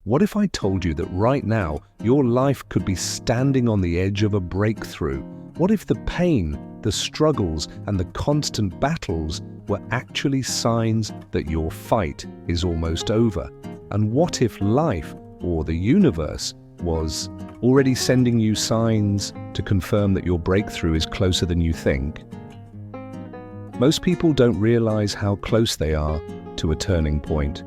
What if I told you that right now, your life could be standing on the edge of a breakthrough? What if the pain, the struggles, and the constant battles were actually signs that your fight is almost over? And what if life, or the universe, was already sending you signs to confirm that your breakthrough is closer than you think? Most people don't realize how close they are to a turning point.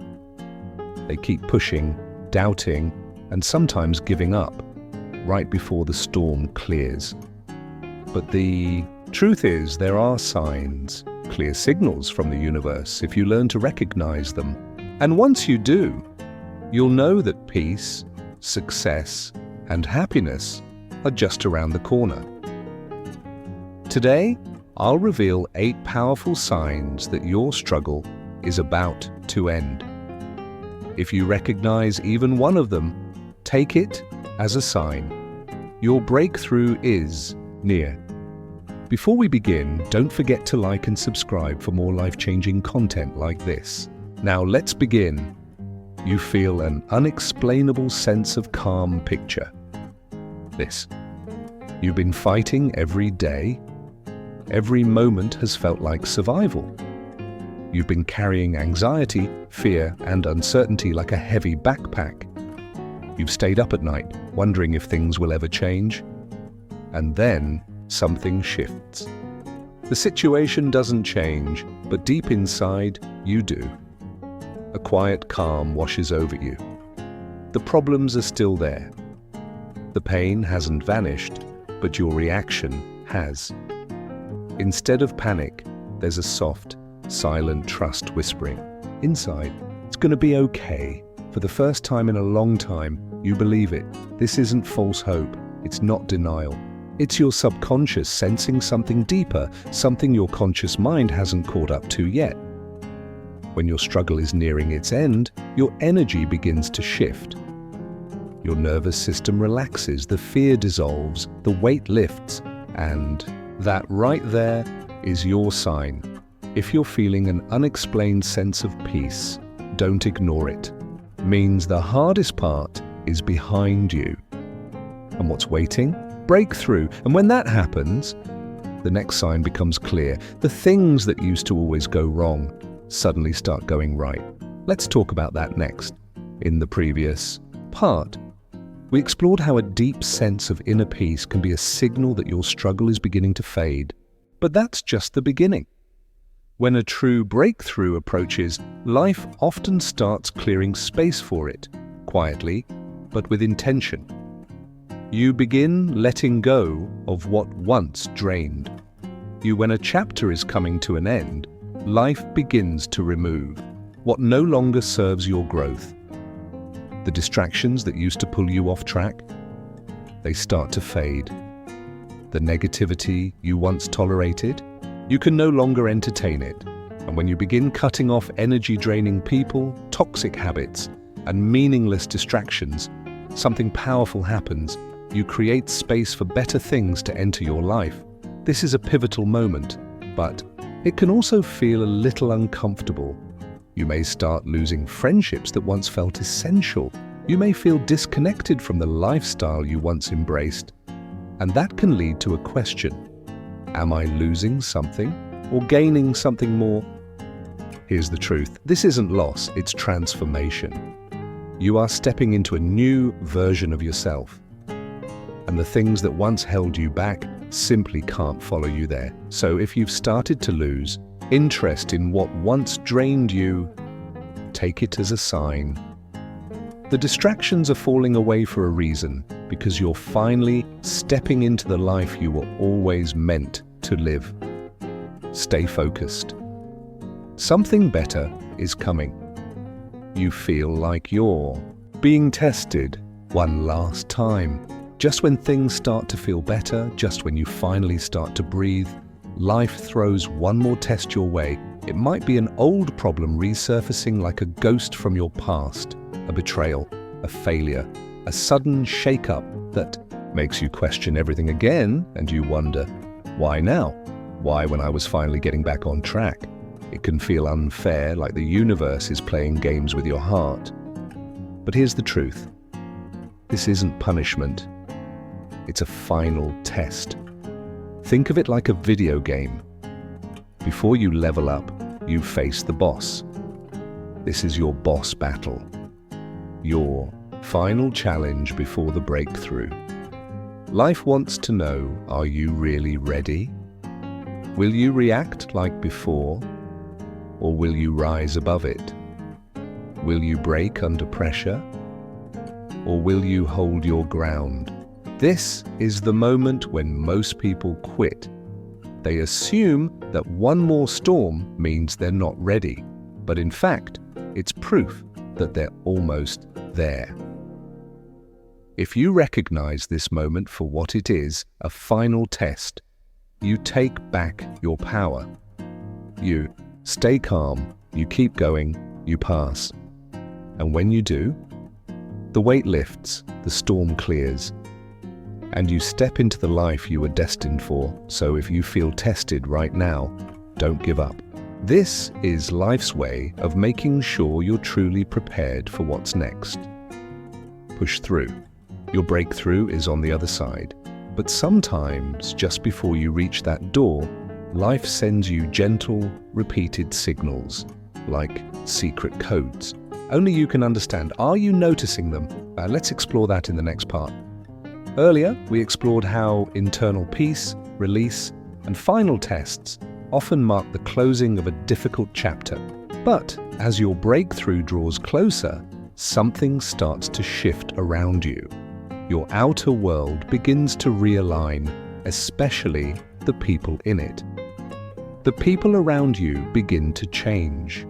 They keep pushing, doubting, and sometimes giving up right before the storm clears. But the truth is, there are signs, clear signals from the universe if you learn to recognize them. And once you do, you'll know that peace, success, and happiness are just around the corner. Today, I'll reveal 8 powerful signs that your struggle is about to end. If you recognize even one of them, take it as a sign. Your breakthrough is near. Before we begin, don't forget to like and subscribe for more life-changing content like this. Now let's begin. You feel an unexplainable sense of calm. Picture this. You've been fighting every day. Every moment has felt like survival. You've been carrying anxiety, fear, and uncertainty like a heavy backpack. You've stayed up at night, wondering if things will ever change. And then something shifts. The situation doesn't change, but deep inside, you do. A quiet calm washes over you. The problems are still there. The pain hasn't vanished, but your reaction has. Instead of panic, there's a soft, silent trust whispering. Inside, it's going to be okay. For the first time in a long time, you believe it. This isn't false hope. It's not denial. It's your subconscious sensing something deeper, something your conscious mind hasn't caught up to yet. When your struggle is nearing its end, your energy begins to shift. Your nervous system relaxes, the fear dissolves, the weight lifts, and that right there is your sign. If you're feeling an unexplained sense of peace, don't ignore it. It means the hardest part is behind you. And what's waiting? Breakthrough. And when that happens, the next sign becomes clear. The things that used to always go wrong suddenly start going right. Let's talk about that next. In the previous part, we explored how a deep sense of inner peace can be a signal that your struggle is beginning to fade. But that's just the beginning. When a true breakthrough approaches, life often starts clearing space for it, quietly, but with intention. You begin letting go of what once drained you. When a chapter is coming to an end, life begins to remove what no longer serves your growth. The distractions that used to pull you off track, they start to fade. The negativity you once tolerated, you can no longer entertain it. And when you begin cutting off energy-draining people, toxic habits, and meaningless distractions, something powerful happens. You create space for better things to enter your life. This is a pivotal moment, but it can also feel a little uncomfortable. You may start losing friendships that once felt essential. You may feel disconnected from the lifestyle you once embraced. And that can lead to a question. Am I losing something or gaining something more? Here's the truth. This isn't loss, it's transformation. You are stepping into a new version of yourself. And the things that once held you back simply can't follow you there. So if you've started to lose interest in what once drained you, take it as a sign. The distractions are falling away for a reason, because you're finally stepping into the life you were always meant to live. Stay focused. Something better is coming. You feel like you're being tested one last time. Just when things start to feel better, just when you finally start to breathe, life throws one more test your way. It might be an old problem resurfacing like a ghost from your past, a betrayal, a failure, a sudden shake-up that makes you question everything again, and you wonder, why now? Why when I was finally getting back on track? It can feel unfair, like the universe is playing games with your heart. But here's the truth. This isn't punishment. It's a final test. Think of it like a video game. Before you level up, you face the boss. This is your boss battle. Your final challenge before the breakthrough. Life wants to know, are you really ready? Will you react like before, or will you rise above it? Will you break under pressure, or will you hold your ground? This is the moment when most people quit. They assume that one more storm means they're not ready, but in fact, it's proof that they're almost there. If you recognize this moment for what it is, a final test, you take back your power. You stay calm, you keep going, you pass. And when you do, the weight lifts, the storm clears, and you step into the life you were destined for. So if you feel tested right now, don't give up. This is life's way of making sure you're truly prepared for what's next. Push through. Your breakthrough is on the other side. But sometimes, just before you reach that door, life sends you gentle, repeated signals, like secret codes. Only you can understand. Are you noticing them? Let's explore that in the next part. Earlier, we explored how internal peace, release, and final tests often mark the closing of a difficult chapter. But as your breakthrough draws closer, something starts to shift around you. Your outer world begins to realign, especially the people in it. The people around you begin to change.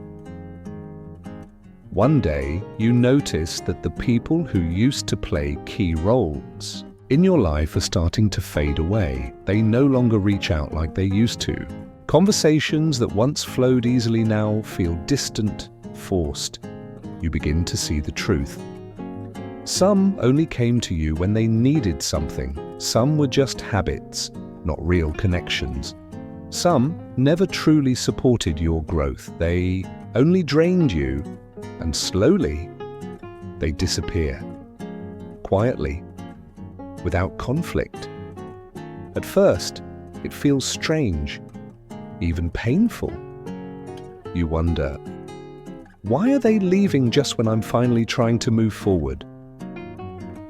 One day, you notice that the people who used to play key roles in your life are starting to fade away. They no longer reach out like they used to. Conversations that once flowed easily now feel distant, forced. You begin to see the truth. Some only came to you when they needed something. Some were just habits, not real connections. Some never truly supported your growth. They only drained you, and slowly, they disappear. Quietly, without conflict. At first, it feels strange, even painful. You wonder, why are they leaving just when I'm finally trying to move forward?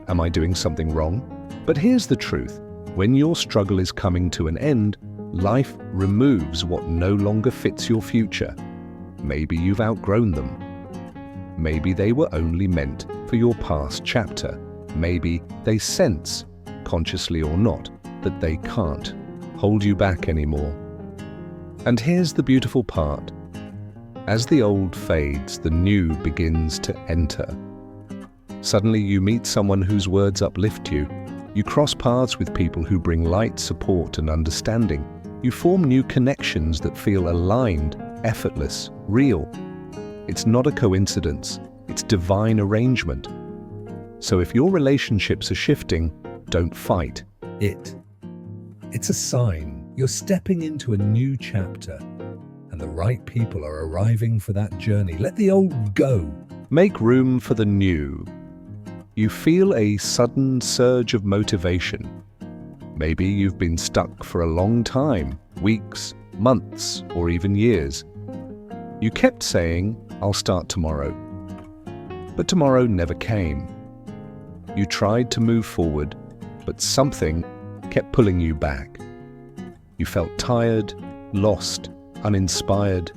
Am I doing something wrong? But here's the truth. When your struggle is coming to an end, life removes what no longer fits your future. Maybe you've outgrown them. Maybe they were only meant for your past chapter. Maybe they sense, consciously or not, that they can't hold you back anymore. And here's the beautiful part. As the old fades, the new begins to enter. Suddenly you meet someone whose words uplift you. You cross paths with people who bring light, support, and understanding. You form new connections that feel aligned, effortless, real. It's not a coincidence, it's divine arrangement. So if your relationships are shifting, don't fight it. It's a sign you're stepping into a new chapter, and the right people are arriving for that journey. Let the old go. Make room for the new. You feel a sudden surge of motivation. Maybe you've been stuck for a long time, weeks, months, or even years. You kept saying, I'll start tomorrow. But tomorrow never came. You tried to move forward, but something kept pulling you back. You felt tired, lost, uninspired.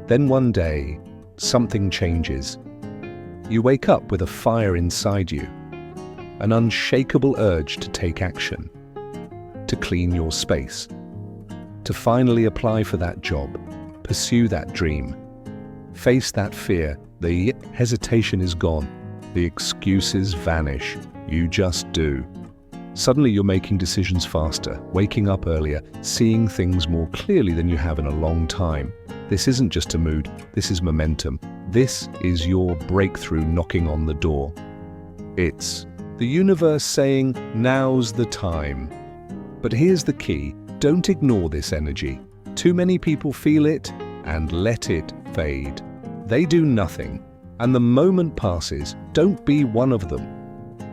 Then one day, something changes. You wake up with a fire inside you, an unshakable urge to take action, to clean your space, to finally apply for that job, pursue that dream, face that fear. The hesitation is gone, the excuses vanish, you just do. Suddenly you're making decisions faster, waking up earlier, seeing things more clearly than you have in a long time. This isn't just a mood, this is momentum. This is your breakthrough knocking on the door. It's the universe saying, now's the time. But here's the key, don't ignore this energy. Too many people feel it and let it fade. They do nothing. and the moment passes, don't be one of them.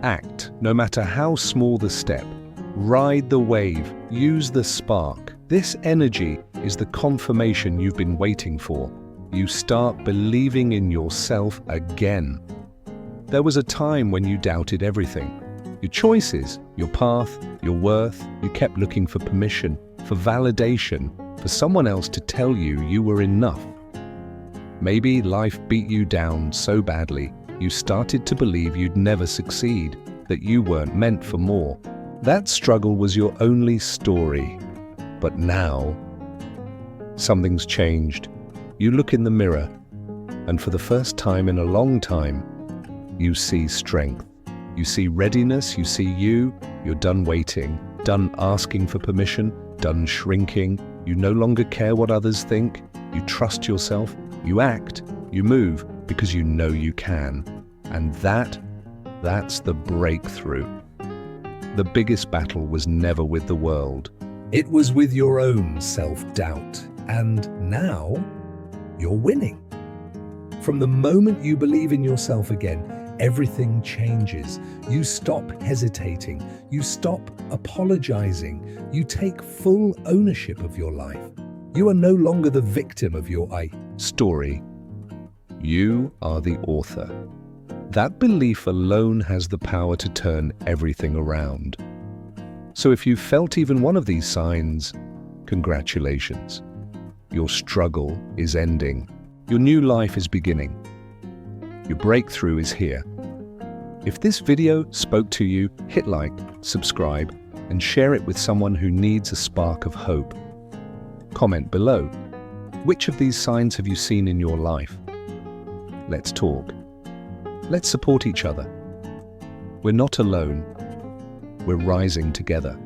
Act, no matter how small the step. Ride the wave, use the spark. This energy is the confirmation you've been waiting for. You start believing in yourself again. There was a time when you doubted everything. Your choices, your path, your worth. You kept looking for permission, for validation, for someone else to tell you you were enough. Maybe life beat you down so badly, you started to believe you'd never succeed, that you weren't meant for more. That struggle was your only story. But now, something's changed. You look in the mirror, and for the first time in a long time, you see strength. You see readiness, you see you're done waiting, done asking for permission, done shrinking. You no longer care what others think. You trust yourself, you act, you move because you know you can. And that's the breakthrough. The biggest battle was never with the world. It was with your own self-doubt. And now, you're winning. From the moment you believe in yourself again, everything changes. You stop hesitating. You stop apologizing. You take full ownership of your life. You are no longer the victim of your story. You are the author. That belief alone has the power to turn everything around. So if you felt even one of these signs, congratulations. Your struggle is ending. Your new life is beginning. Your breakthrough is here. If this video spoke to you, hit like, subscribe, and share it with someone who needs a spark of hope. Comment below. Which of these signs have you seen in your life? Let's talk. Let's support each other. We're not alone. We're rising together.